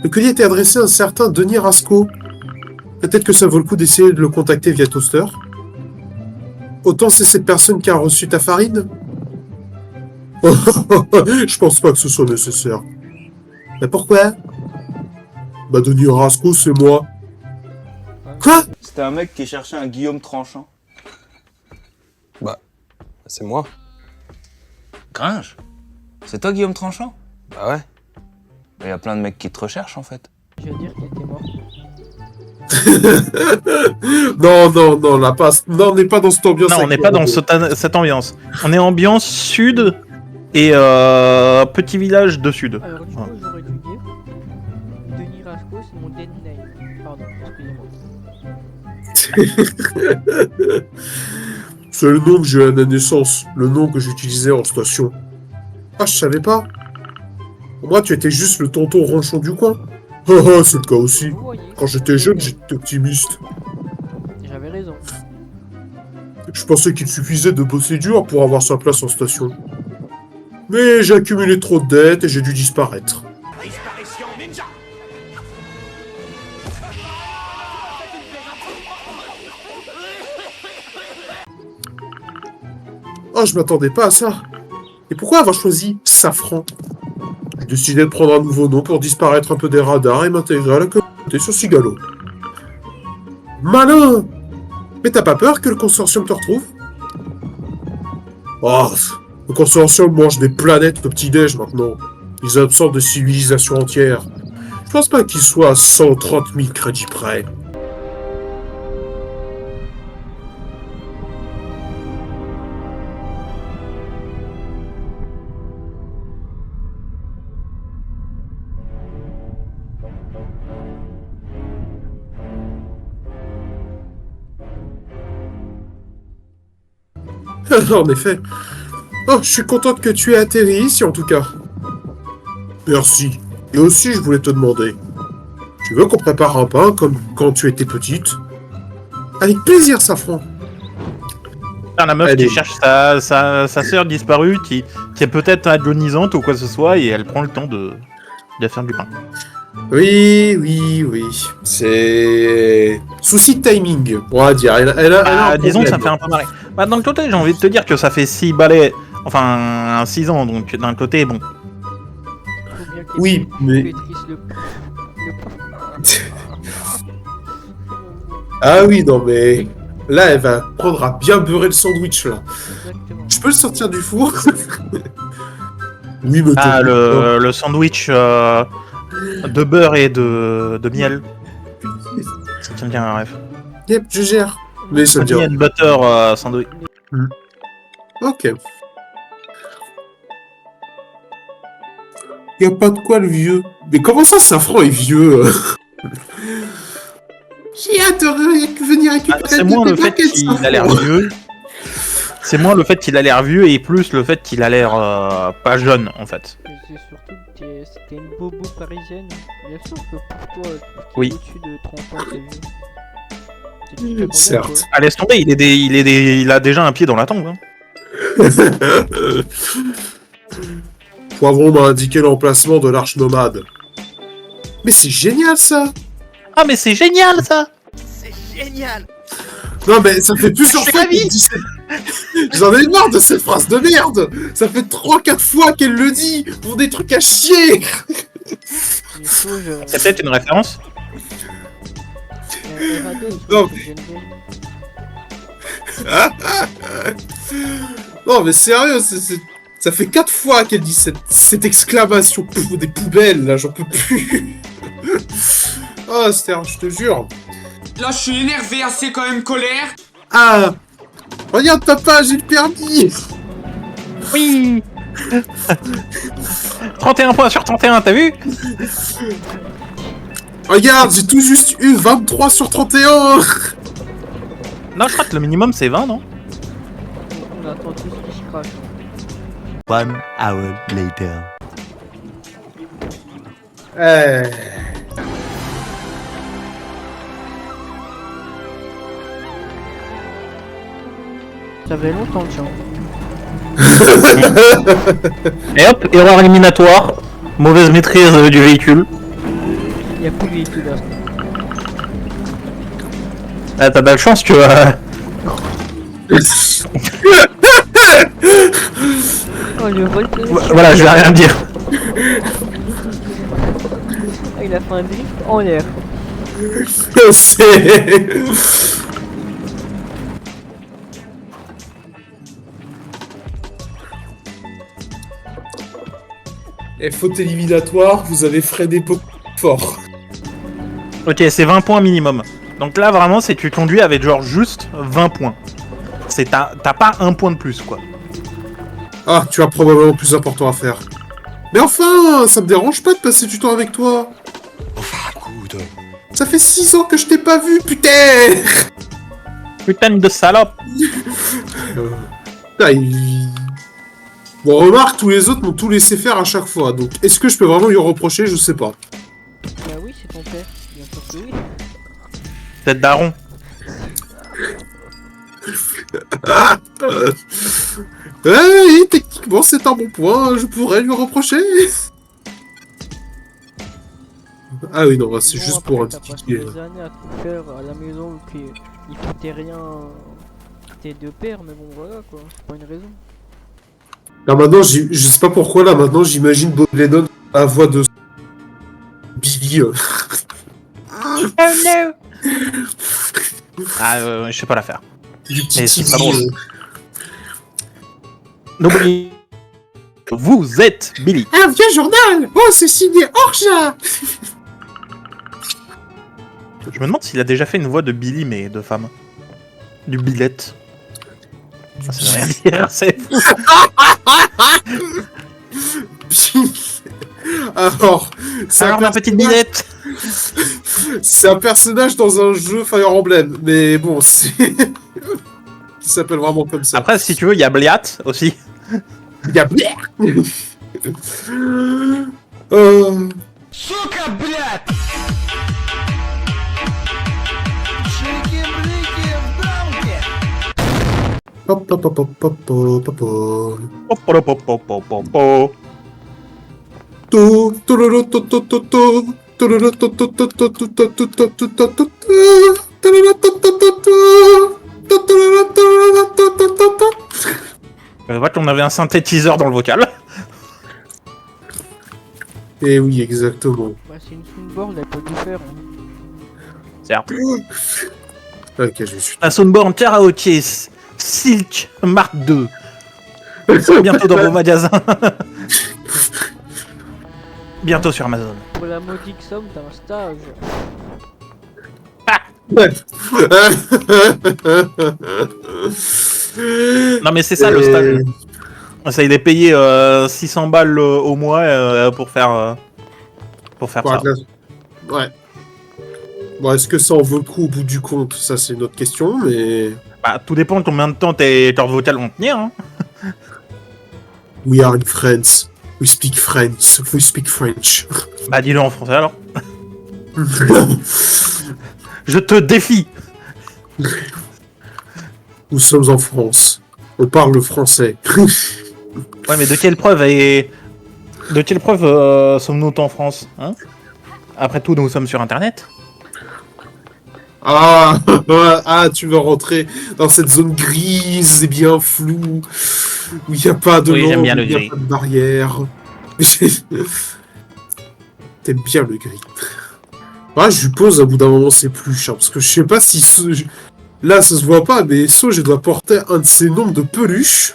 Le colis était adressé à un certain Denis Rasco. Peut-être que ça vaut le coup d'essayer de le contacter via Toaster. Autant c'est cette personne qui a reçu ta farine. Je pense pas que ce soit nécessaire. Mais pourquoi? Bah Denis Rasco, c'est moi. Quoi? C'était un mec qui cherchait un Guillaume Tranchant. Bah, c'est moi. Gringe? C'est toi Guillaume Tranchant? Bah ouais. Il y a plein de mecs qui te recherchent en fait. Je veux dire qu'il était mort. Non, là, pas. Non, on n'est pas dans cette ambiance. Non, on n'est pas dans cette ambiance. On est ambiance sud et petit village de sud. Alors du coup, Ouais. j'aurais dû dire Denis Rasco, c'est mon dead name. Pardon, excusez-moi. C'est le nom que j'ai à la naissance, le nom que j'utilisais en station. Ah, je savais pas. Pour moi, tu étais juste le tonton ronchon du coin. Ah, c'est le cas aussi. Vous voyez, Quand j'étais jeune, j'étais optimiste. j'avais raison. Je pensais qu'il suffisait de bosser dur pour avoir sa place en station. Mais j'ai accumulé trop de dettes et j'ai dû disparaître. Oh, je m'attendais pas à ça. Et pourquoi avoir choisi Safran? J'ai décidé de prendre un nouveau nom pour disparaître un peu des radars et m'intégrer à la communauté sur Cigalo. Malin! Mais t'as pas peur que le consortium te retrouve? Oh, le consortium mange des planètes au petit-déj maintenant. Ils absorbent des civilisations entières. Je pense pas qu'ils soient à 130 000 crédits près. En effet. Oh, je suis contente que tu aies atterri ici en tout cas. Merci. Et aussi, je voulais te demander. Tu veux qu'on prépare un pain comme quand tu étais petite? Avec plaisir, Safran. La meuf Allez. qui cherche sa sœur disparue, qui est peut-être agonisante ou quoi que ce soit, et elle prend le temps de faire du pain. Oui. C'est... souci de timing, on va dire. Elle a un Disons que ça me problème. fait un peu marrer. Bah, d'un côté, j'ai envie de te dire que ça fait 6 balais, enfin 6 ans, donc d'un côté, bon. Faut bien qu'il Oui, mais... pétrisse le pain. Ah oui, non mais... Là, elle va prendre à bien beurrer le sandwich, là. Exactement. Je peux le sortir du four? Oui, mais... Ah, le sandwich de beurre et de miel. Ça tient bien un rêve. Yep, je gère. Mais ça me dit... Honey and butter sandwich. Ok. Y a pas de quoi, le vieux. Mais comment ça, Safran est vieux? J'ai hâte de venir récupérer C'est moins le fait qu'il a l'air vieux. C'est moins le fait qu'il a l'air vieux et plus le fait qu'il a l'air pas jeune en fait. Mais c'est surtout que c'était une bobo parisienne. Bien sûr que pour toi, Oui. au-dessus de 30 ans, c'est vieux. C'est tout simplement Certes. quoi. Ah, laisse tomber, il a déjà un pied dans la tombe. Hein. Poivron m'a indiqué l'emplacement de l'arche nomade. Mais c'est génial, ça! Ah, mais c'est génial ça! Non, mais ça fait plusieurs fois qu'elle dit ça. J'en ai marre de cette phrase de merde! Ça fait 3-4 fois qu'elle le dit pour des trucs à chier! Du coup, C'est peut-être une référence? Non. Non, mais sérieux, ça fait 4 fois qu'elle dit cette exclamation. Pff, des poubelles, là, j'en peux plus. Oh, Stern, je te jure. Là, je suis énervé, assez quand même colère. Ah! Regarde, papa, j'ai le permis! Oui! 31 points sur 31, t'as vu? Regarde, j'ai tout juste eu 23 sur 31! Non, je crois que le minimum c'est 20, non? On attend tous qui se crache. 1 hour later. Ça fait longtemps que j'en. Et hop, erreur éliminatoire. Mauvaise maîtrise du véhicule. Il y a plus de véhicule là. Ah, t'as de la chance que. Oh le vol. Voilà, je vais rien dire. Ah, il a fait un drift en l'air. C'est... Et faute éliminatoire, vous avez freiné beaucoup fort. Ok, c'est 20 points minimum. Donc là, vraiment, c'est que tu conduis avec genre juste 20 points. T'as pas un point de plus, quoi. Ah, tu as probablement plus important à faire. Mais enfin, ça me dérange pas de passer du temps avec toi. Ça fait 6 ans que je t'ai pas vu, putain. Putain de salope. Ah, Bon, remarque, tous les autres m'ont tout laissé faire à chaque fois, donc est-ce que je peux vraiment lui reprocher? Je sais pas. Bah oui, c'est ton père. Bien sûr que oui. Tête daron. Oui, techniquement, c'est un bon point, je pourrais lui reprocher. Ah oui, non, c'est Bon, juste après, pour t'as passé indiquer. des années à tout faire à la maison, qu'il foutait rien. Tes deux pères, mais bon voilà quoi. C'est pas une raison. Là maintenant, je sais pas pourquoi, là maintenant, j'imagine Bob Lennon à la voix de Billy. Oh no. Ah, je sais pas la faire. Du petit Mais c'est Timmy, pas drôle. N'oubliez, vous êtes Billy. Un vieux journal. Oh, c'est signé Orja. Je me demande s'il a déjà fait une voix de Billy, mais de femme. Du Billette. Ah, ça veut rien dire, c'est fou. Alors, c'est Alors, ma petite Billette. C'est un personnage dans un jeu Fire Emblem, mais bon, c'est... qui s'appelle vraiment comme ça. Après, si tu veux, il y a Bliat aussi. Il y a... Hop, hop, hop, hop, hop, hop, hop, hop. Popopopopopopo. To, tololo, to, to, to, to. Tololo, to, to, to, to, to, to, to, to, to, to, to. Tololo, to, to, to, to. Tololo, tololo, to, to, to, to. Je vois qu'on avait un synthétiseur dans le vocal. Eh oui, exactement. Bah c'est une soundboard, elle peut tout faire. Hein. Certes. Ok, je suis... Un soundboard karaoké Silk Mark II. Bientôt dans vos magasins. Bientôt sur Amazon. Pour la modique somme d'un stage. Non mais c'est ça le stage. Ça il est payé 600 balles au mois pour faire ça. Ouais. Bon, est-ce que ça en vaut le coup au bout du compte? Ça, c'est une autre question, mais... Bah, tout dépend de combien de temps tes cordes vocales vont tenir. Hein. We are in France. We speak French. We speak French. Bah dis-le en français alors. Je te défie. Nous sommes en France. On parle le français. Ouais mais de quelle preuve sommes-nous en France hein? Après tout nous sommes sur internet. Ah, ah, tu veux rentrer dans cette zone grise et bien floue, où il n'y a pas de Oui, j'aime langue, bien où le il n'y a gris. pas de barrière. T'aimes bien le gris. Ah, je lui pose à bout d'un moment ses pluches, hein, parce que je sais pas si... Là, ça se voit pas, mais je dois porter un de ces nombres de peluches.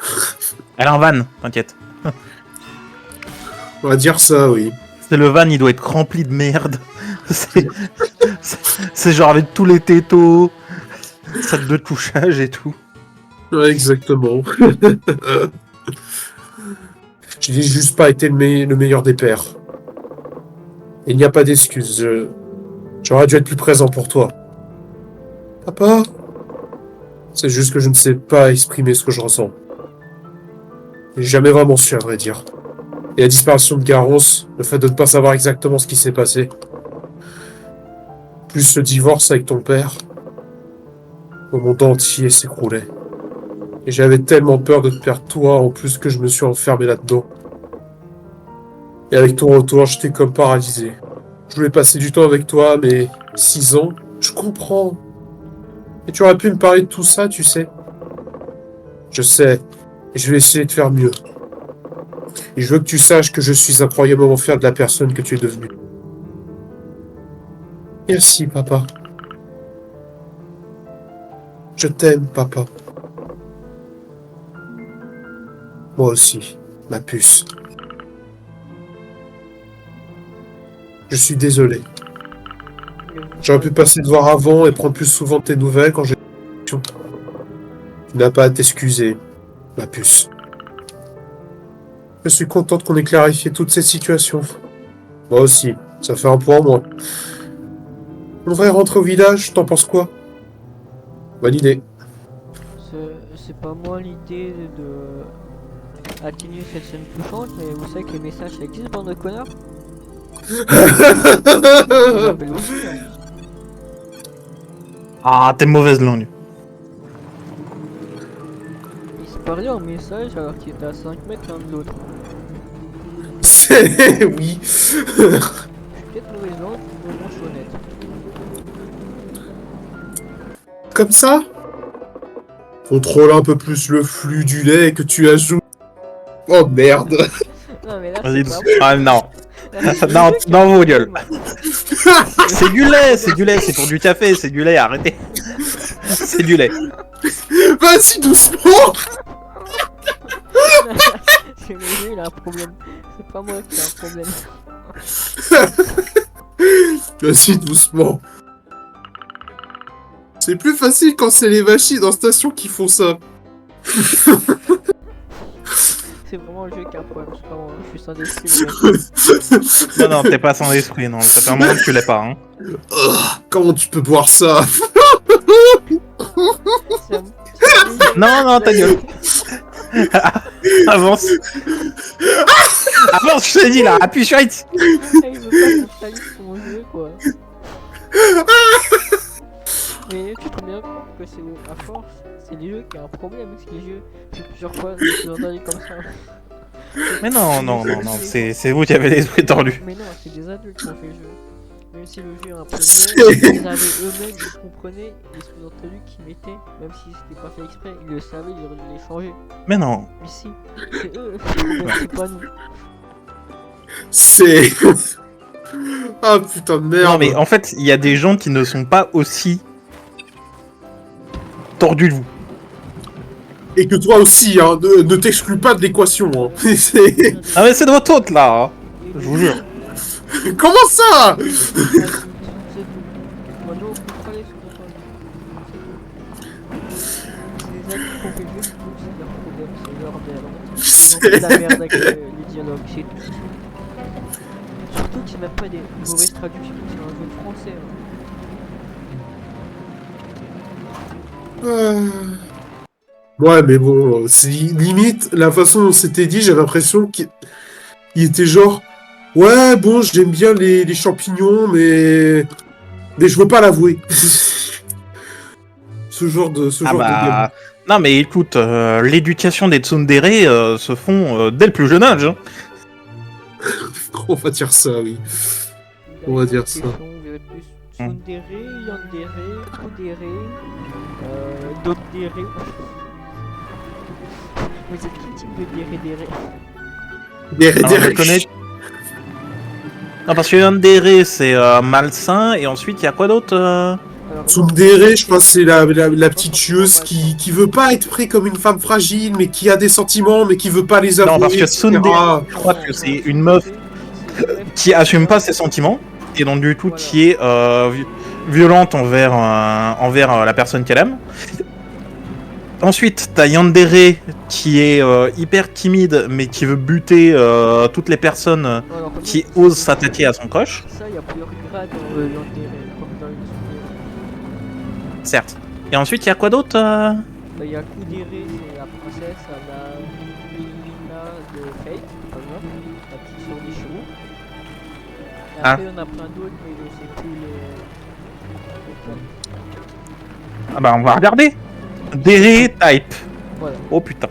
Elle est en van, t'inquiète. On va dire ça, oui. C'est le van, il doit être rempli de merde. C'est genre avec tous les tétos, sac de couchage et tout. Ouais, exactement. Je n'ai juste pas été le meilleur des pères. Il n'y a pas d'excuse. J'aurais dû être plus présent pour toi. Papa? C'est juste que je ne sais pas exprimer ce que je ressens. J'ai jamais vraiment su, à vrai dire. Et la disparition de Garros, le fait de ne pas savoir exactement ce qui s'est passé, plus ce divorce avec ton père, le monde entier s'écroulait. Et j'avais tellement peur de te perdre toi, en plus que je me suis enfermé là-dedans. Et avec ton retour, j'étais comme paralysé. Je voulais passer du temps avec toi, mais 6 ans, je comprends. Et tu aurais pu me parler de tout ça, tu sais. Je sais, et je vais essayer de faire mieux. Et je veux que tu saches que je suis incroyablement fier de la personne que tu es devenue. Merci, papa. Je t'aime, papa. Moi aussi, ma puce. Je suis désolé. J'aurais pu passer te voir avant et prendre plus souvent tes nouvelles quand j'ai... Tu n'as pas à t'excuser, ma puce. Je suis contente qu'on ait clarifié toute cette situation. Moi aussi, ça fait un point en moins. On devrait rentrer au village, t'en penses quoi? Bonne idée. C'est pas moi l'idée de atténuer cette scène touchante, mais vous savez que les messages ça existe, bande de connards. Je vous appelle aussi, hein. Ah, t'es mauvaise langue. Il se parlait en message alors qu'il était à 5 mètres l'un de l'autre. C'est... oui. Je suis peut-être mauvaise langue, mais bon, je suis honnête. Comme ça? Contrôle un peu plus le flux du lait que tu ajoutes. Oh merde. Non mais là Vas-y, c'est pas ah non. Non, dans vos gueules. C'est du lait, c'est pour du café, c'est du lait, arrêtez. C'est du lait. Vas-y doucement. C'est le jeu, il a un problème. C'est pas moi qui ai un problème. Vas-y doucement. C'est plus facile quand c'est les machines en station qui font ça. C'est vraiment le jeu qui a un problème. C'est pas moi, je suis sans esprit. Non, non, t'es pas sans esprit, non. Ça fait un moment que tu l'es pas, hein. Comment tu peux boire ça? Non, non, ta gueule. Avance. Avance, je t'ai dit là, appuie sur X. Il veut pas que je salue sur mon jeu quoi. Mais tu te rends bien compte que c'est à force, c'est les jeux qui ont un problème avec les jeux. J'ai plusieurs fois je suis entendu comme ça. Mais non, non, non, non, c'est vous qui avez l'esprit tordu. Mais non, c'est des adultes qui ont fait le jeu. Même si le jeu est un peu vieux, ils avaient eux-mêmes, ils comprenaient les sous-entendus qu'ils mettaient, même si c'était pas fait exprès, ils le savaient, ils auraient dû les changer. Mais non. Mais si, c'est eux, c'est pas nous. C'est... Ah putain de merde. Non, mais en fait, il y a des gens qui ne sont pas aussi tordus que vous. Et que toi aussi, hein, ne t'exclus pas de l'équation. Hein. C'est... Ah, mais c'est de votre faute là, hein. Je vous jure. Comment ça? C'est tout. Maintenant, on comprend les sous-entendus. Les adultes qui ont fait le jeu, c'est leur problème, c'est leur merde. Ils ont fait de la merde avec les dialogues, c'est tout. Surtout que c'est même pas des mauvaises traductions, c'est un jeu de français. Hein. Ouais, mais bon, c'est limite, la façon dont c'était dit, j'ai l'impression qu'il était genre... Ouais, bon, j'aime bien les champignons, mais je veux pas l'avouer. ce genre de gamme. Non, mais écoute, l'éducation des tsundere se font dès le plus jeune âge. Hein. On va dire ça, oui. On va dire ça. Tsundere, yandere, kudere, dokdere. Vous êtes quel type de dere? Alors, je connais... Non, parce que yandere, c'est malsain, et ensuite, il y a quoi d'autre Tsundere, je pense, c'est la petite chieuse qui veut pas être prise comme une femme fragile, mais qui a des sentiments, mais qui veut pas les avouer. Non, parce que tsundere, je crois que c'est une meuf qui assume pas ses sentiments, et donc du coup, qui est violente envers la personne qu'elle aime. Ensuite, t'as yandere, qui est hyper timide, mais qui veut buter toutes les personnes qui osent s'attaquer à son coche. Ça, il y a plusieurs grades dans yandere, comme dans les tsundere. Certes. Et ensuite, il y a quoi d'autre Il y a kudere, c'est la princesse, la Milina de Fate, par exemple, la petite sœur d'Ishiro. Et après, on a plein d'autres, mais je sais plus les... Ah bah, on va regarder. Dere type. Voilà. Oh putain.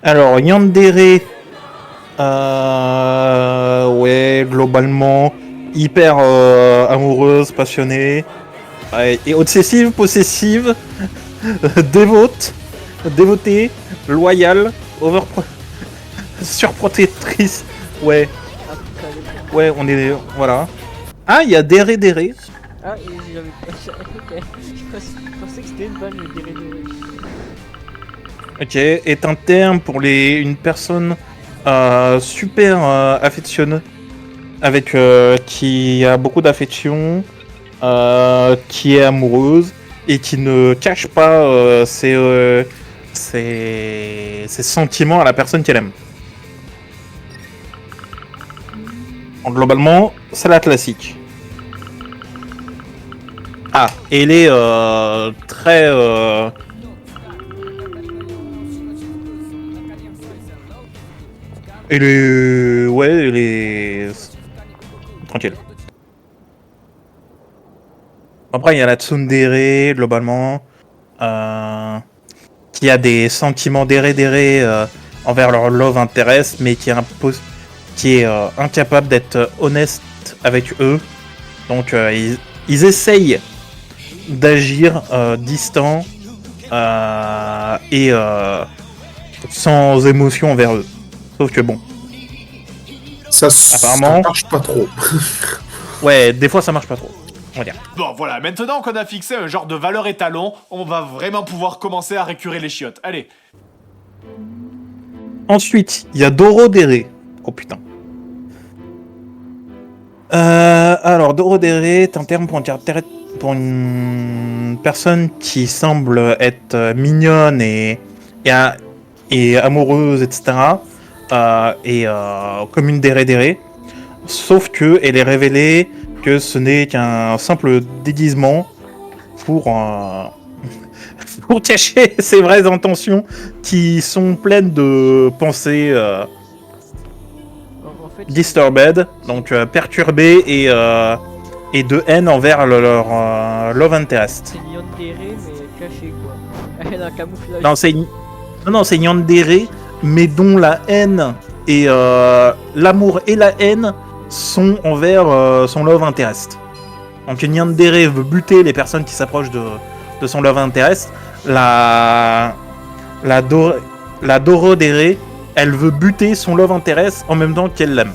Alors, yandere... Ouais... globalement hyper amoureuse, passionnée, et obsessive, possessive, dévotée, loyale, surprotectrice. Ouais, ouais, on est... Voilà. Ah, il y a Déré. Ah, et j'avais pas. Ok. Je pensais que c'était une vanne, le déré. Ok, est un terme pour une personne super affectionneuse, avec qui a beaucoup d'affection, qui est amoureuse et qui ne cache pas ses sentiments à la personne qu'elle aime. Donc, globalement, c'est la classique. Ah, et elle est très... Elle est... Ouais, elle est... Tranquille. Après, il y a la tsundere, globalement, qui a des sentiments déré envers leur love interest, mais qui est incapable d'être honnête avec eux. Donc, ils essayent d'agir distant et sans émotion envers eux. Sauf que bon. Apparemment, ça marche pas trop. Ouais, des fois ça marche pas trop. On va dire. Bon voilà, maintenant qu'on a fixé un genre de valeur étalon, on va vraiment pouvoir commencer à récurer les chiottes. Allez. Ensuite, il y a Dorodere. Oh putain. Alors, Dorodere est un terme pour une personne qui semble être mignonne et amoureuse, etc. Comme une déré. Sauf que elle est révélée que ce n'est qu'un simple déguisement pour cacher ses vraies intentions qui sont pleines de pensées En fait, disturbed, donc perturbées et de haine envers leur love interest. c'est Yandere, mais caché quoi. Elle a un camouflage. Non, c'est Yandere, mais dont la haine et l'amour et la haine sont envers son love interest. Donc Yandere veut buter les personnes qui s'approchent de son love interest. La Dorodere, elle veut buter son love interest en même temps qu'elle l'aime.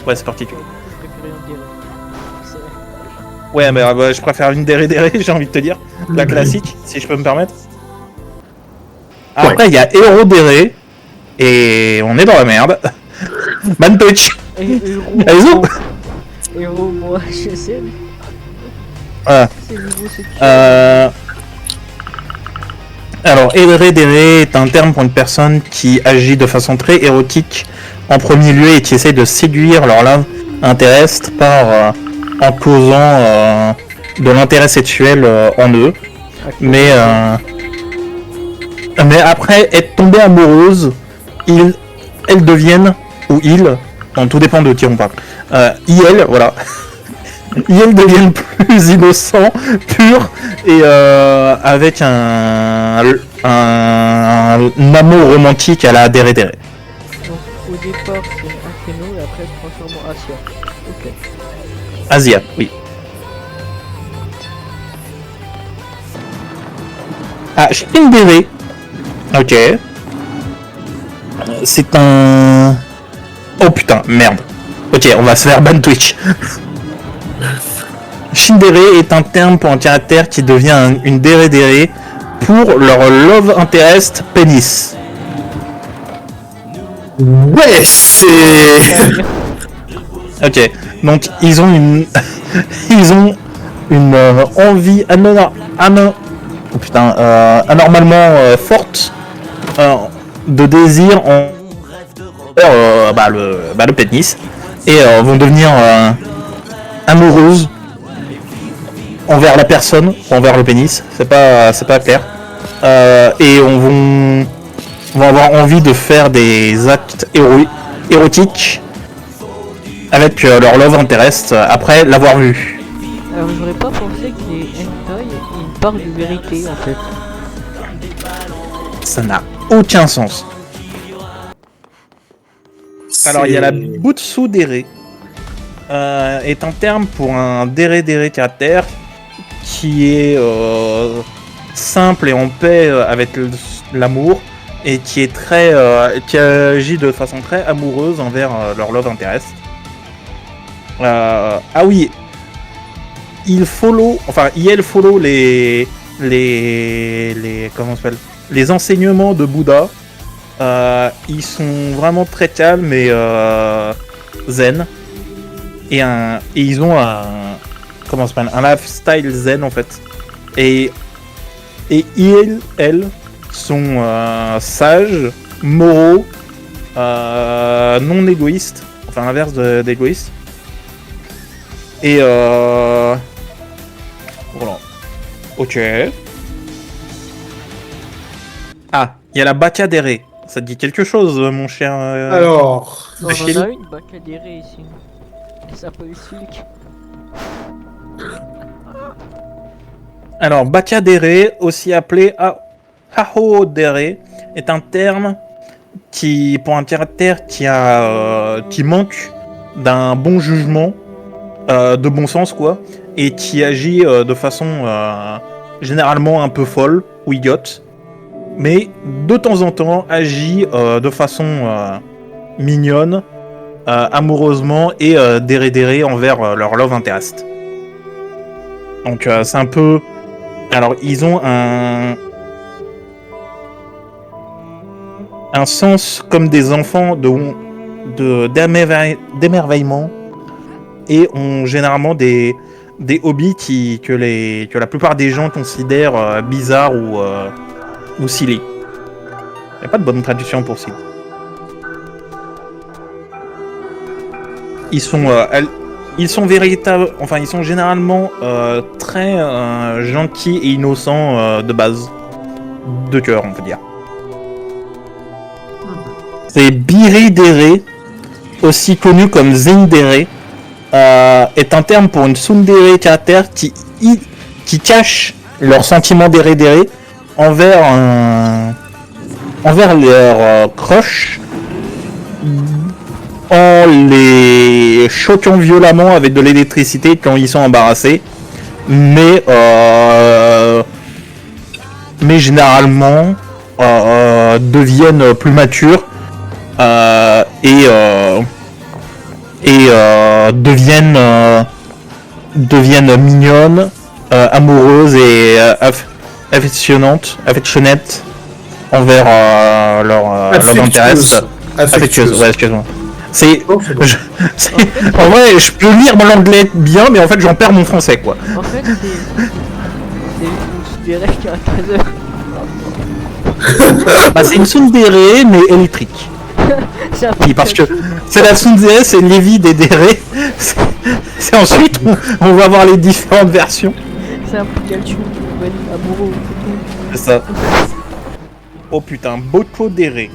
Ouais, c'est particulier. Je préfère Yandere. Ouais, mais je préfère une déré, j'ai envie de te dire. La classique, si je peux me permettre. Après, il y a Hero Déré. Et on est dans la merde. Man Touch. Allez-y. Héros, moi, je sais. Voilà. C'est niveau sécurité. Alors, Hero Déré est un terme pour une personne qui agit de façon très érotique en premier lieu et qui essaie de séduire leur love interest en causant de l'intérêt sexuel en eux. Mais après être tombée amoureuse, elles deviennent, ou ils, bon, tout dépend de qui on parle, ils, voilà, ils deviennent plus innocents, purs, et avec un amour romantique à la Déré. Donc, au départ, c'est un créneau et après, se transforme en Asia. Ok. Asia, oui. Ah, Shindere. Ok. C'est un... Oh putain, merde. Ok, on va se faire ban Twitch. Shindere est un terme pour un caractère qui devient une déré pour leur love interest pénis. Ouais, c'est... Ok, donc ils ont une... ils ont une envie anormalement forte de désir en le pénis et vont devenir amoureuses envers la personne, envers le pénis, c'est pas clair, et vont avoir envie de faire des actes érotiques avec leur love interest après l'avoir vu. Alors, j'aurais pas pensé que les hentai aient une part de vérité en fait. Ça n'a aucun sens. Alors il y a la Butsudere. est un terme pour un déré caractère qui est simple et en paix avec l'amour et qui est qui agit de façon très amoureuse envers leur love interest. Ah oui, il follow les comment ça s'appelle, les enseignements de Bouddha. Ils sont vraiment très calmes et zen et ils ont un lifestyle zen en fait. Et elles sont sages, moraux, non égoïstes, enfin l'inverse d'égoïste. Et voilà. Ok. Ah, il y a la Bacadere. Ça te dit quelque chose, mon cher Alors, On Achille. en a une Bacadérée ici. Elle s'appelle Silk. Alors, Bacadere, aussi appelé Hahodere, est un terme qui, pour un caractère qui manque d'un bon jugement, de bon sens quoi, et qui agit de façon généralement un peu folle ou idiote, mais de temps en temps agit de façon mignonne, amoureusement et déré envers leur love interest. Donc c'est un peu... Alors ils ont un sens comme des enfants d'émerveillement et ont généralement des hobbies que la plupart des gens considèrent bizarres ou silly. Il n'y a pas de bonne traduction pour silly. Ils sont généralement très gentils et innocents de base, de cœur on peut dire. C'est Biridere, aussi connu comme Zindere, est un terme pour une tsundere caractère qui cache leurs sentiments déré envers leur crush en les choquant violemment avec de l'électricité quand ils sont embarrassés, mais généralement deviennent plus matures et deviennent mignonnes, amoureuses et affectionnantes envers leur interest. Affectueuse, ouais, excuse-moi. En vrai, je peux lire mon anglais bien, mais en fait, j'en perds mon français, quoi. En fait, c'est une tsundere qui a 13 heures. Bah, c'est une tsundere, mais électrique. C'est un Oui, parce que c'est la tsundere, c'est Lévi des dérés. C'est ensuite, on va voir les différentes versions. C'est un Pikachu amoureux. C'est ça. Oh putain, Botodere.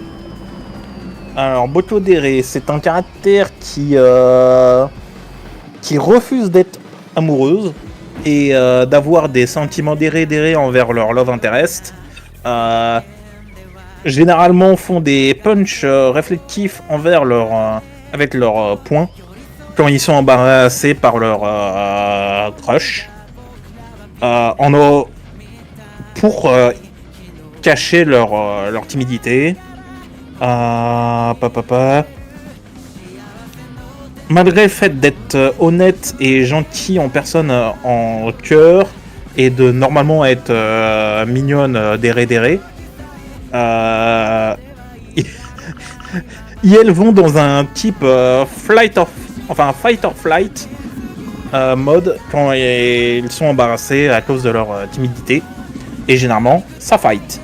Alors, Botodere, c'est un caractère qui refuse d'être amoureuse et d'avoir des sentiments déré envers leur love interest. Généralement font des punchs réflectifs envers avec leurs poings quand ils sont embarrassés par leur crush. Pour cacher leur timidité. Malgré le fait d'être honnête et gentil en personne en cœur et de normalement être mignonne déré, elles vont dans un type fight or flight mode quand ils sont embarrassés à cause de leur timidité, et généralement ça fight.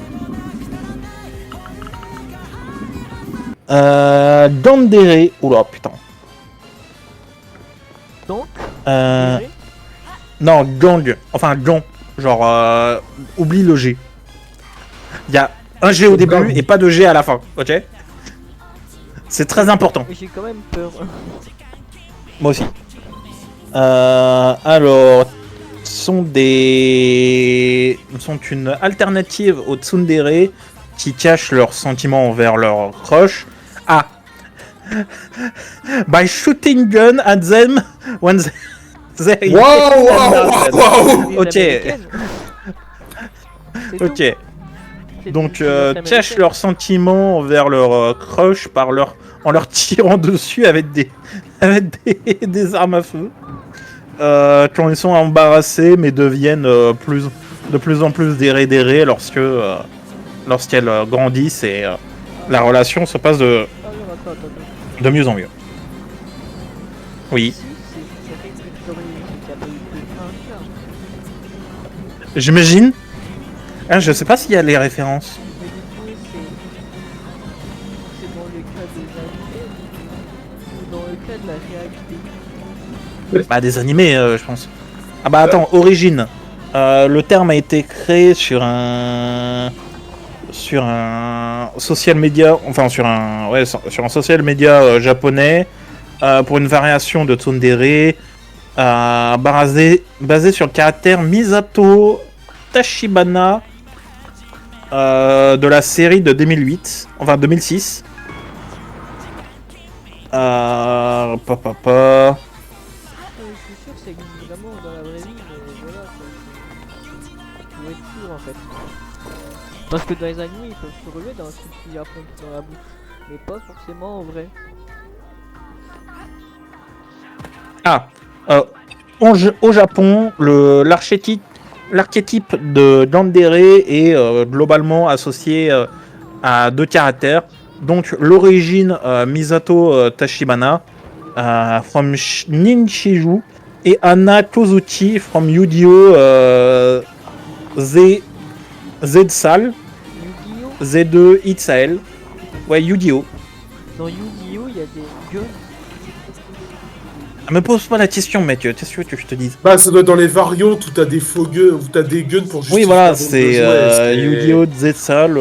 Dandere, oula putain. Donc, non, gang, enfin gang, genre oublie le G. Il y a un G au début et pas de G à la fin, ok? C'est très important. j'ai quand même peur. Moi aussi. Alors, sont une alternative aux tsundere qui cachent leurs sentiments envers leur crush. Ah, By shooting gun at them when they... Waouh. Ok. Ok. Donc, cachent leurs sentiments envers leur crush en leur tirant dessus avec des armes à feu. Quand ils sont embarrassés, mais deviennent de plus en plus dérés lorsqu'elles grandissent et la relation se passe de mieux en mieux. Oui. J'imagine. Ah, je sais pas s'il y a les références. C'est dans le cas des animés ou dans le cas de la réalité? Bah, des animés, je pense. Ah bah attends, origine. Le terme a été créé sur un social media, enfin sur un social media japonais pour une variation de tsundere basé sur le caractère Misato Tachibana de la série de 2006. Je suis sûr que ça existe vraiment dans la vraie vie, mais voilà, tu dois être sûr en fait. Parce que dans les animés, ils peuvent se relever dans ce qu'ils affrontent dans la bouche, mais pas forcément en vrai. Au Japon, l'archétype de yandere est globalement associé à deux caractères. Donc l'origine Misato Tachibana from Ninshiju et Anna Kozuchi from Yu-Gi-Oh! Z-Sal, Yu-Gi-Oh! Z2 Itzael. Ouais, Yu-Gi-Oh! Dans Yu-Gi-Oh! Il y a des guns. Me pose pas la question, mec. Qu'est-ce que je te dise? Bah, ça doit être dans les variantes où t'as des faux guns, où t'as des guns pour justifier. Oui, voilà, le nombre de c'est jouets, Yu-Gi-Oh! Z-Sal.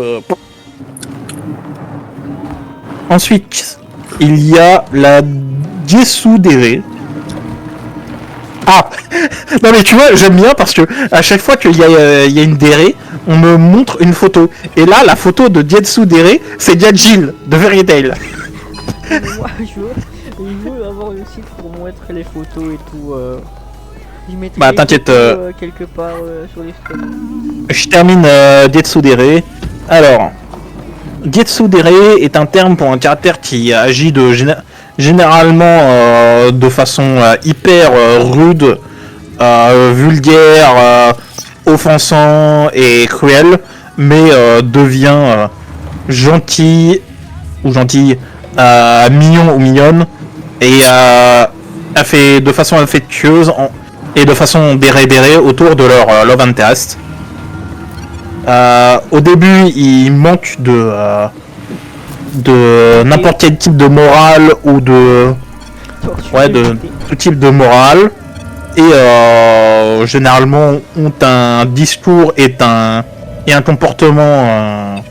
Ensuite, il y a la Jesudere. Ah non mais tu vois, j'aime bien parce que à chaque fois qu'il y a une déré, on me montre une photo. Et là, la photo de Jesudere, c'est Jill de Fairy Tail. Mais moi, je veux avoir le site pour montrer les photos et tout. Je mettrai Bah, les t'inquiète, photos, quelque part sur les stories. Je termine Jesudere. Alors, Jesudere est un terme pour un caractère qui agit généralement de façon hyper rude, vulgaire, offensant et cruel, mais devient gentil ou gentille, mignon ou mignonne, et fait de façon affectueuse et de façon dérébérée autour de leur love interest. Au début, il manque de n'importe quel type de morale ou de tout type de morale, et généralement ont un discours et un comportement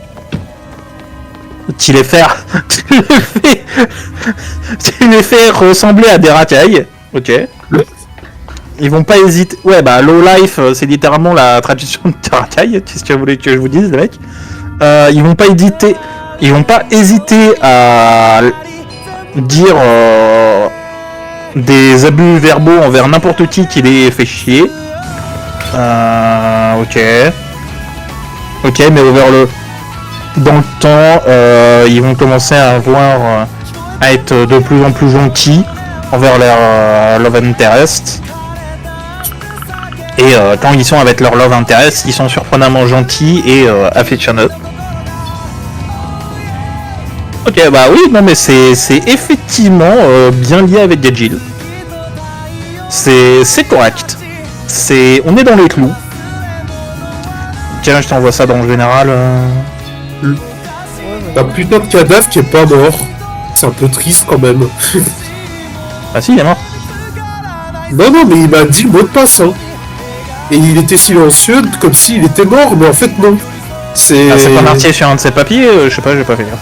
qui les fait ressembler à des racailles. Ok. Ils vont pas hésiter. Ouais, bah low life, c'est littéralement la traduction de racaille. Qu'est-ce que vous voulez que je vous dise, les mecs? Ils vont pas hésiter à dire des abus verbaux envers n'importe qui les fait chier. Ok, mais dans le temps, ils vont commencer à être de plus en plus gentils envers leur love interest. Et quand ils sont avec leur love interest, ils sont surprenamment gentils et affectionneux. Ok, bah oui, non mais c'est effectivement bien lié avec Jill. C'est correct. On est dans les clous. Tiens, je t'envoie ça dans le général. Un putain de cadavre qui est pas mort. C'est un peu triste quand même. Ah si, il est mort. Non, mais il m'a dit le mot de passe, hein. Et il était silencieux, comme s'il était mort, mais en fait non. C'est pas marqué sur un de ses papiers, je sais pas, j'ai pas fait gaffe.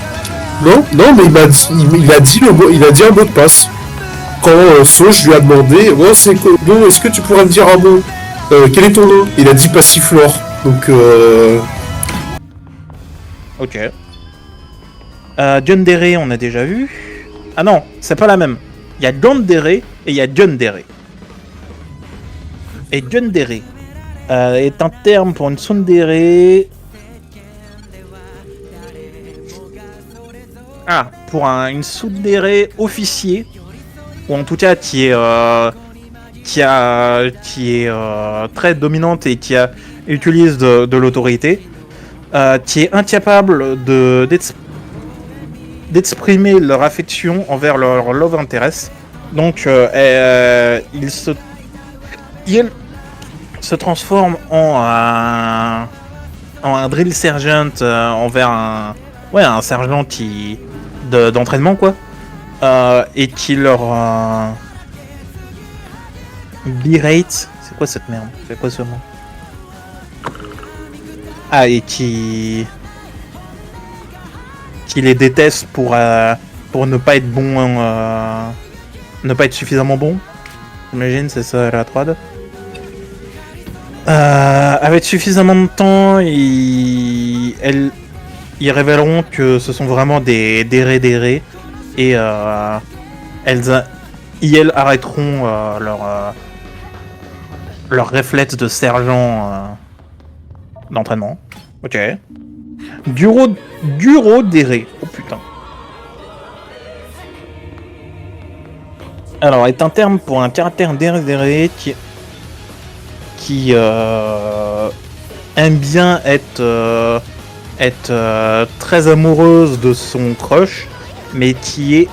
Non, mais il a dit un mot de passe. Quand Sauge lui a demandé, bon, est-ce que tu pourrais me dire un mot? Quel est ton nom? Il a dit Passiflore. Donc Ok. Yandere, on a déjà vu. Ah non, c'est pas la même. Il y a Yandere et il y a Yandere. Et Yandere est un terme pour une tsundere. Ah, pour une tsundere officier, ou en tout cas qui est très dominante et qui utilise de l'autorité, qui est incapable d'exprimer leur affection envers leur love interest. Donc, il se transforme en un drill sergeant envers un sergent d'entraînement, quoi. Et qui leur berate. C'est quoi cette merde? C'est quoi ce mot? Ah, et qui les déteste pour ne pas être bon, ne pas être suffisamment bon. J'imagine, c'est ça la 3D. Avec suffisamment de temps, ils révéleront que ce sont vraiment des dérés et elles arrêteront leur réflexe de sergent d'entraînement. Ok. Duro déré. Oh putain. Alors, est un terme pour un caractère déré qui aime bien être très amoureuse de son crush, mais qui est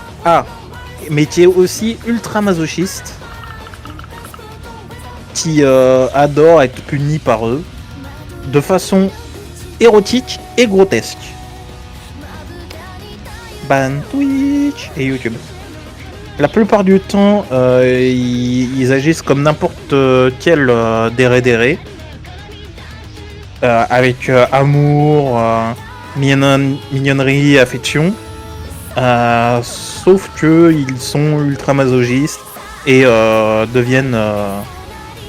aussi ultra masochiste, qui adore être puni par eux de façon érotique et grotesque. Ban Twitch et YouTube. La plupart du temps, ils agissent comme n'importe quel déré. Avec amour, mignonnerie, affection. Sauf que ils sont ultra masochistes et deviennent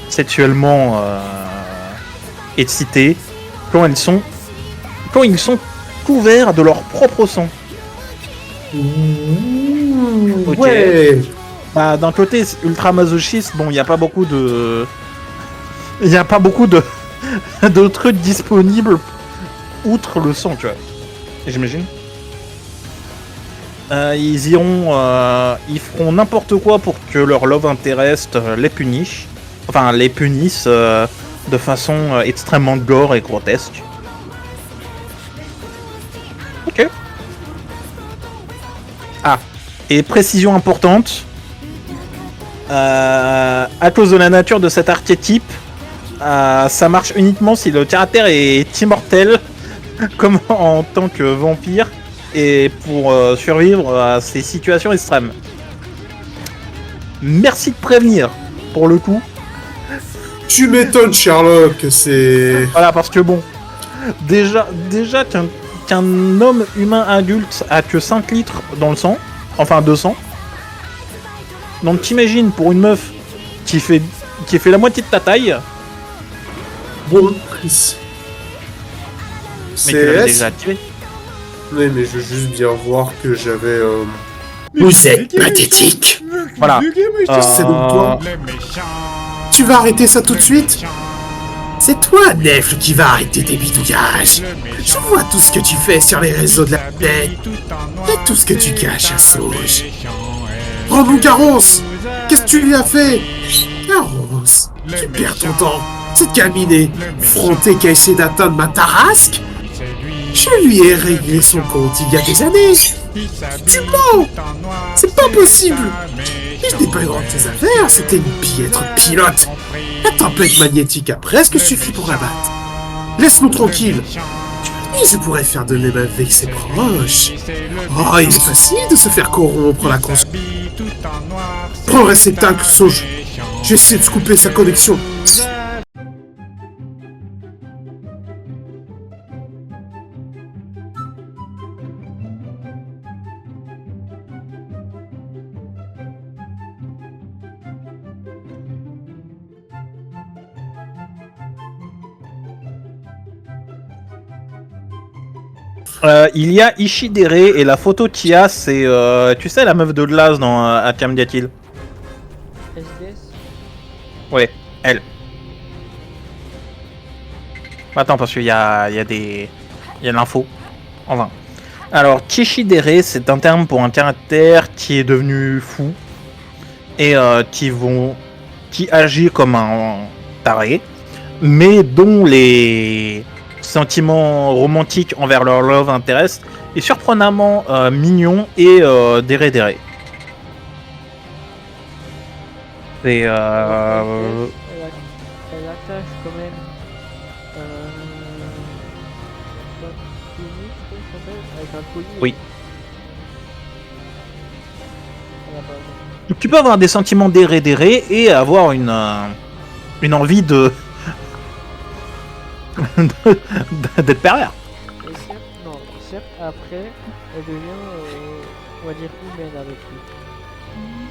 sexuellement excités quand ils sont couverts de leur propre sang. Ok. Ouais. Bah, d'un côté ultra masochiste, bon, il n'y a pas beaucoup de de trucs disponibles outre le sang, tu vois. J'imagine. Ils feront n'importe quoi pour que leur love interest les punisse. Enfin, les punissent de façon extrêmement gore et grotesque. Ok. Ah, et précision importante. À cause de la nature de cet archétype, ça marche uniquement si le caractère est immortel, comme en tant que vampire, et pour survivre à ces situations extrêmes. Merci de prévenir, pour le coup. Tu m'étonnes, Sherlock, c'est... Voilà, parce que bon, déjà qu'un homme humain adulte a que 5 litres dans le sang, enfin 200. Donc t'imagines pour une meuf qui fait la moitié de ta taille. Bon, Mais c'est... tu l'avais déjà tué. Oui, mais je veux juste bien voir que j'avais... Vous êtes pathétique. Voilà. C'est donc toi. Tu vas arrêter ça tout de suite? C'est toi, Nefl, qui va arrêter tes bidouillages. Je vois tout ce que tu fais sur les réseaux de la tête et tout ce que tu caches à Sauge. Rends-nous Carence! Qu'est-ce que tu lui as fait? Carence, tu perds ton temps. Cette gamine frontée qui a essayé d'atteindre ma tarasque? Je lui ai réglé son compte il y a des années. Tu mens! C'est pas possible! Et je n'ai pas eu droit de tes affaires, c'était une piètre pilote. La tempête magnétique a presque suffi pour la battre. Laisse-nous tranquille. Je pourrais faire de même avec ses proches. Oh, il est facile de se faire corrompre la conscience. Prends le réceptacle, Sauge. J'essaie de couper sa connexion. Il y a Ishidere et la photo qu'il y a, c'est tu sais la meuf de glace dans Arkham Diatil. SDS. Ouais, elle. Attends parce qu'il y a l'info. Enfin. Alors Chishidere, c'est un terme pour un caractère qui est devenu fou et qui agit comme un taré, mais dont les sentiments romantiques envers leur love interest est surprenamment mignon et déré. C'est Elle attache quand même. Un colis, je crois que ça s'appelle, avec un colis. Oui. Elle a pas raison. Tu peux avoir des sentiments déré et avoir une envie de d'être pervers. Et certes, après, elle devient, on va dire, humaine avec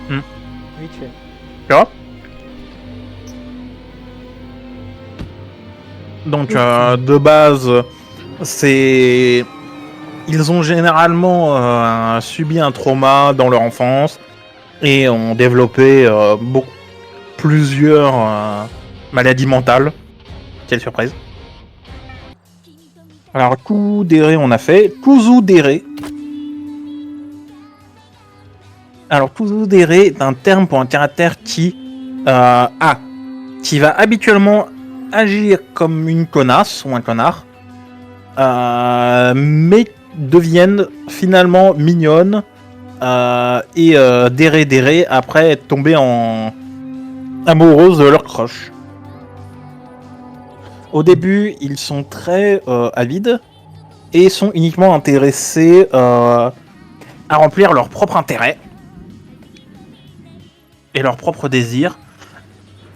lui. Vite fait. Tu vois. Donc de base, ils ont généralement subi un trauma dans leur enfance et ont développé plusieurs maladies mentales. Quelle surprise. Alors Kudere on a fait. Kuzudere. Alors Kuzudere est un terme pour un caractère qui va habituellement agir comme une connasse ou un connard, mais deviennent finalement mignonnes et déré après être tombées en amoureuses de leur crush. Au début, ils sont très avides et sont uniquement intéressés à remplir leur propre intérêt et leurs propres désirs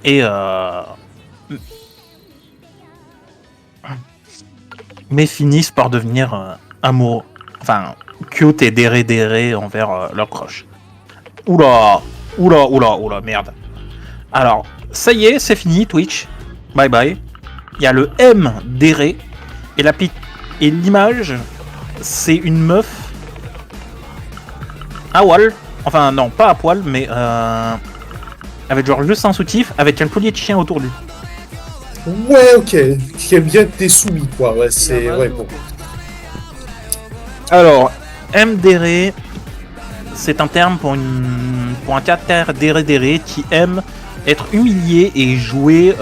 et mais finissent par devenir amoureux, enfin cute et déré envers leur crush. Oula, merde. Alors, ça y est, c'est fini Twitch. Bye bye. Il y a le M déré et l'image, c'est une meuf à poil. Enfin non, pas à poil, mais avec genre juste un soutif, avec un collier de chien autour de lui. Ouais, ok. Qui aime bien tes soumis, quoi. Ouais, c'est... Ouais, bon. Alors, MDR, c'est un terme pour un caractère déré qui aime être humilié et jouer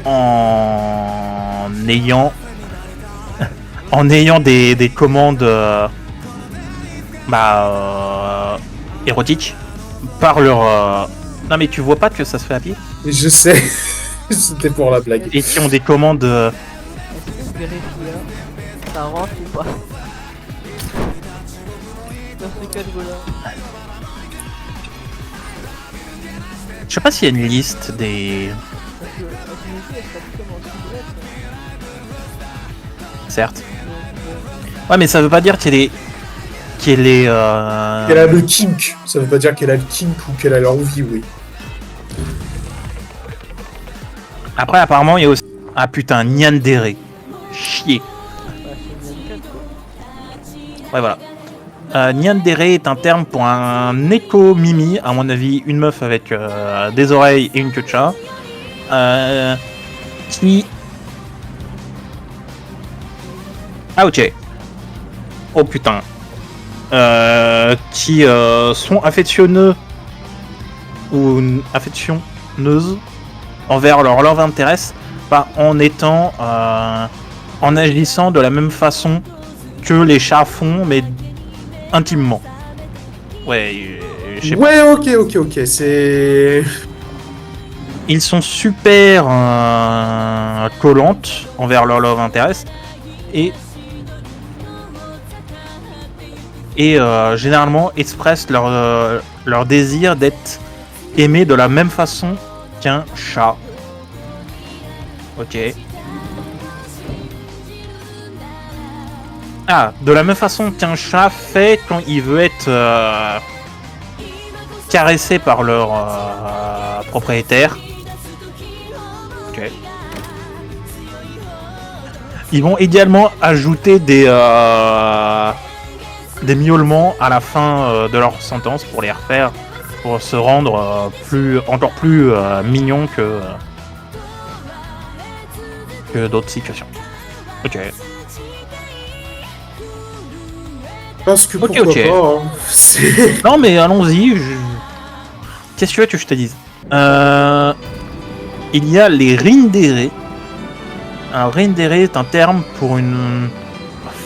en ayant des commandes érotiques par leur... Non mais tu vois pas que ça se fait à pied? Je sais. C'était pour la blague. Et qui ont des commandes... Est-ce que vérifier ça rentre ou pas? Dans ce cas-là. Je sais pas s'il y a une liste des... Parce que la Tunisie, elle s'habille comme en cigarette. Certes. Ouais mais ça veut pas dire qu'elle est... Qu'elle a le kink. Ça veut pas dire qu'elle a le kink ou qu'elle a l'envie, oui. Après, apparemment, il y a aussi... Ah putain, Nyandere. Chier. Bah, c'est une cat, quoi. Ouais, voilà. Nyandere est un terme pour un éco-mimi, à mon avis, une meuf avec des oreilles et une queue de chat. Qui... Ah, ok. Oh putain. Qui sont affectionneux ou affectionneuses envers leur love interest, en étant en agissant de la même façon que les chats font, mais intimement. Ouais, je sais pas. Ouais, ok, c'est... Ils sont super collantes envers leur love interest et généralement expressent leur désir d'être aimé de la même façon qu'un chat. Ok. Ah, de la même façon qu'un chat fait quand il veut être caressé par leur propriétaire. Ok. Ils vont idéalement ajouter des miaulements à la fin de leur sentence pour les refaire, pour se rendre encore plus mignons que d'autres situations. Ok. Parce que Ok, pourquoi ok. pas, hein. C'est... Non mais allons-y. Qu'est-ce que tu veux que je te dise? Il y a les rindere. Un rindere est un terme pour une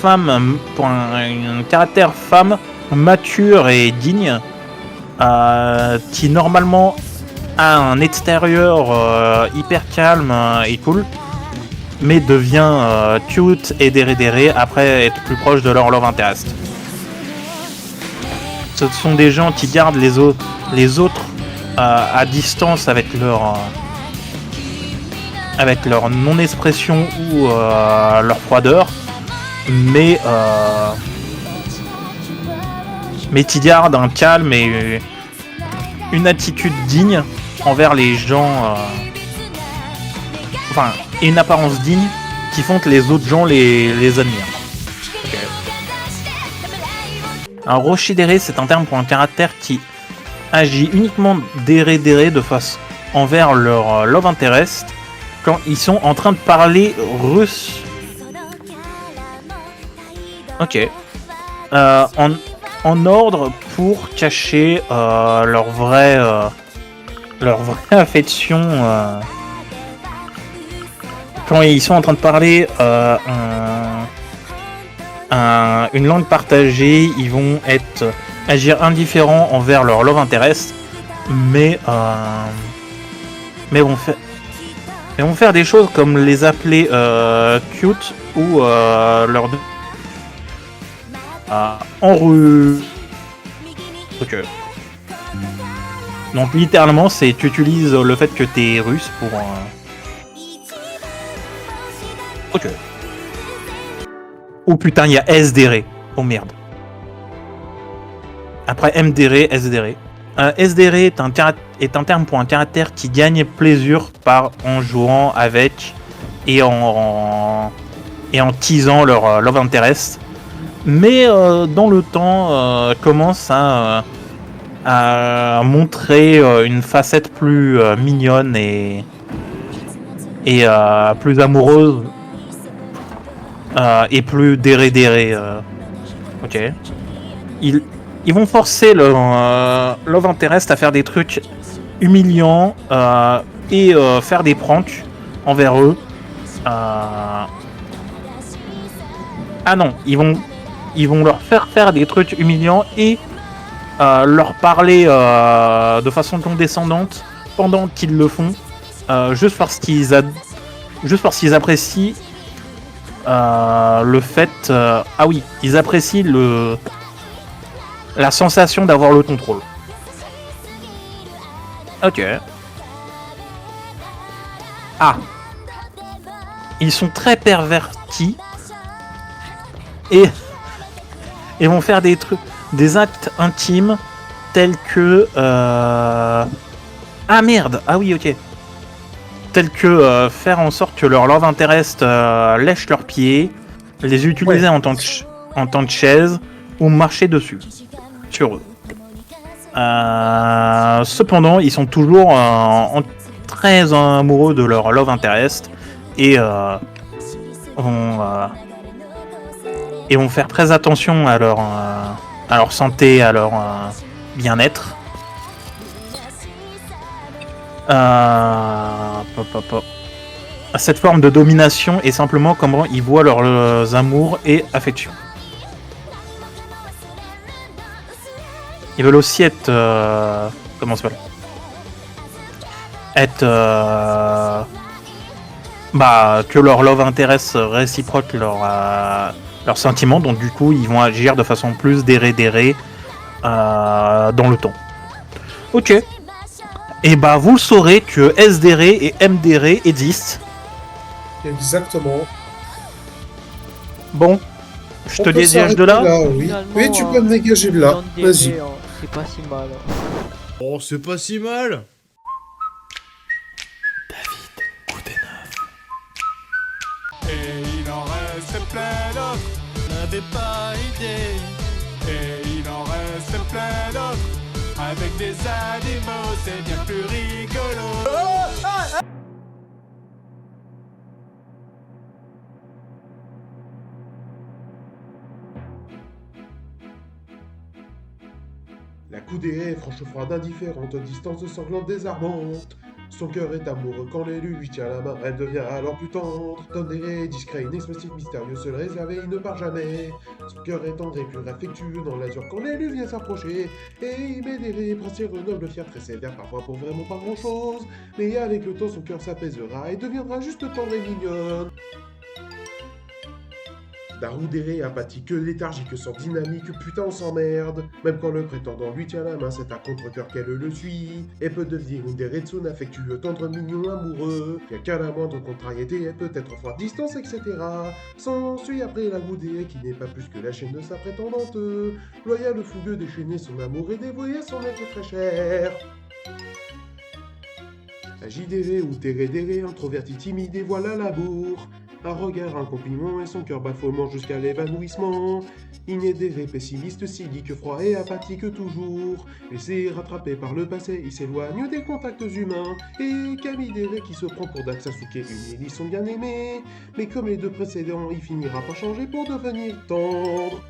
femme, pour un caractère femme mature et digne, qui normalement a un extérieur hyper calme et cool, mais devient cute et déré après être plus proche de leur love interest. Ce sont des gens qui gardent les autres à distance avec leur non-expression ou leur froideur, mais qui gardent un calme et une attitude digne envers les gens, enfin, et une apparence digne qui font que les autres gens les admirent. Okay. Un rochidéré, c'est un terme pour un caractère qui agit uniquement déré de face envers leur love interest quand ils sont en train de parler russe. Ok. En ordre pour cacher leur vraie affection. Quand ils sont en train de parler une langue partagée, ils vont agir indifférents envers leur love interest, mais vont faire des choses comme les appeler cute ou leur en rue. Ok. Donc littéralement, c'est tu utilises le fait que t'es russe pour. Ok. Oh putain, il y a SDR. Oh merde. Après MDR, SDR. SDR est un terme pour un caractère qui gagne plaisir en jouant avec et en teasant leur love interest, mais dans le temps commence à montrer une facette plus mignonne et plus amoureuse et plus déré. Ok. Ils vont forcer leur love interest à faire des trucs humiliants et faire des pranks envers eux. Ah non, ils vont leur faire des trucs humiliants et leur parler de façon condescendante pendant qu'ils le font, juste parce qu'ils apprécient le fait. Ah oui, ils apprécient la sensation d'avoir le contrôle. Ok. Ah. Ils sont très pervertis et vont faire des actes intimes tels que ah merde. Ah oui, ok. Tels que faire en sorte que leur love interest lèche leurs pieds, les utiliser en tant que chaise ou marcher dessus sur eux. Cependant, ils sont toujours très amoureux de leur love interest et vont faire très attention à leur santé, à leur bien-être. Cette forme de domination est simplement comment ils voient leurs amours et affections. Ils veulent aussi être comment ça s'appelle ? Que leur love interest réciproque leurs sentiments, donc du coup ils vont agir de façon plus déré dans le temps. Ok. Et vous saurez que SDR et MDR existent. Exactement. Bon, je te dégage de là. Oui. Oui, tu peux me dégager de là. Vas-y. C'est pas si mal. Oh, c'est pas si mal. Et il en reste n'avais pas idée. Et il en reste plein d'autres. Avec des animaux, c'est bien plus rigolo. La coudée franche froide, indifférente, distance sanglante, désarmante. Son cœur est amoureux quand l'élu lui tient la main, elle devient alors plus tendre. Tendéré, discret, inexplicite, mystérieux, seul réservé, il ne part jamais. Son cœur est tendre et pur, affectueux dans l'azur quand l'élu vient s'approcher. Et il met des raies, princière, noble, fier, très sévère, parfois pour vraiment pas grand chose. Mais avec le temps, son cœur s'apaisera et deviendra juste tendre et mignonne. Daroudéré, apathique, léthargique, sans dynamique, putain on s'emmerde. Même quand le prétendant lui tient la main, c'est à contre-cœur qu'elle le suit. Elle peut devenir une Deretsune, affectueux, tendre, mignon, amoureux. Bien qu'à la moindre contrariété, elle peut être froide, distance, etc. S'ensuit après la Goudéré, qui n'est pas plus que la chaîne de sa prétendante. Loyal, fougueux, déchaîné, son amour est dévoué à son être très cher. Agidéré ou térédéré, introverti, timide, et voilà la bourre. Un regard, un compliment et son cœur bafouement jusqu'à l'évanouissement. Inédéré, pessimiste, cynique, froid et apathique toujours. Laissé rattraper par le passé, il s'éloigne des contacts humains. Et Kamidéré qui se prend pour Daxasuke, une Ellie son bien-aimé. Mais comme les deux précédents, il finira par changer pour devenir tendre.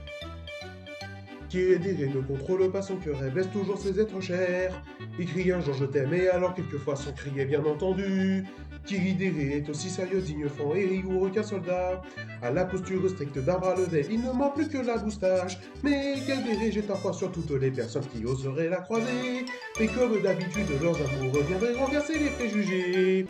Kirédéré ne contrôle pas son cœur et blesse toujours ses êtres chers. Il crie un jour je t'aime et alors quelquefois son cri est bien entendu. Kiridéré est aussi sérieux, digne, franc et rigoureux qu'un soldat. À la posture stricte d'un bras levé, il ne manque plus que la moustache. Mais Kaldéré jette un froid sur toutes les personnes qui oseraient la croiser. Et comme d'habitude, leurs amours reviendraient renverser les préjugés.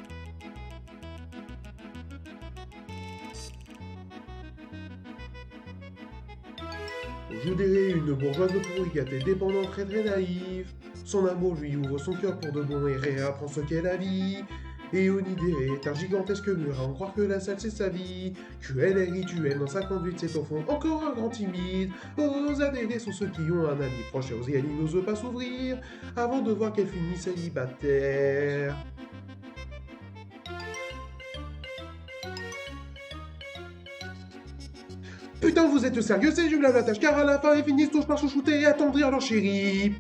Joudéré, une bourgeoise pourrie gâtée, dépendante, très très naïve. Son amour lui ouvre son cœur pour de bon et réapprend ce qu'est la vie. Et Onidéré est un gigantesque mur à en croire que la salle c'est sa vie. Cruel et rituel dans sa conduite, c'est au fond encore un grand timide. Aux adhérés sont ceux qui ont un ami proche et aux y n'osent pas s'ouvrir avant de voir qu'elle finit célibataire. Putain, vous êtes sérieux, c'est du blablatage, car à la fin, ils finissent tous par chouchouter et attendrir leur chérie.